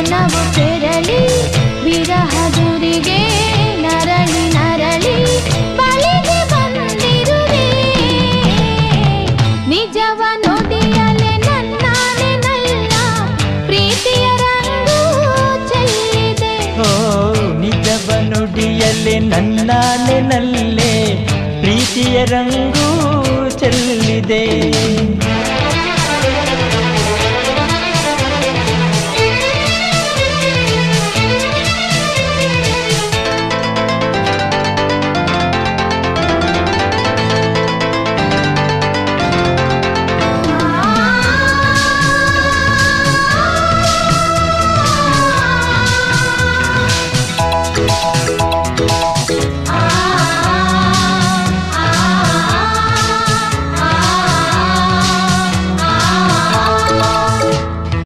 ಮನವು ಕೆರಳಿ ವಿರಹದುರಿಗೆ ನರಳಿ ನರಳಿ ಬಳಿಗೆ ಬಂದಿರುವೆ ನಿಜವ ನುಡಿಯಲೆ ನನ್ನಾನೆ ನಲ್ಲ ಪ್ರೀತಿಯ ರಂಗು ಚೆಲ್ಲಿದೆ ಓ ನಿಜವ ನುಡಿಯಲೆ ನನ್ನಾನೆ ನಲ್ಲೆ ಪ್ರೀತಿಯ ರಂಗು ಚೆಲ್ಲಿದೆ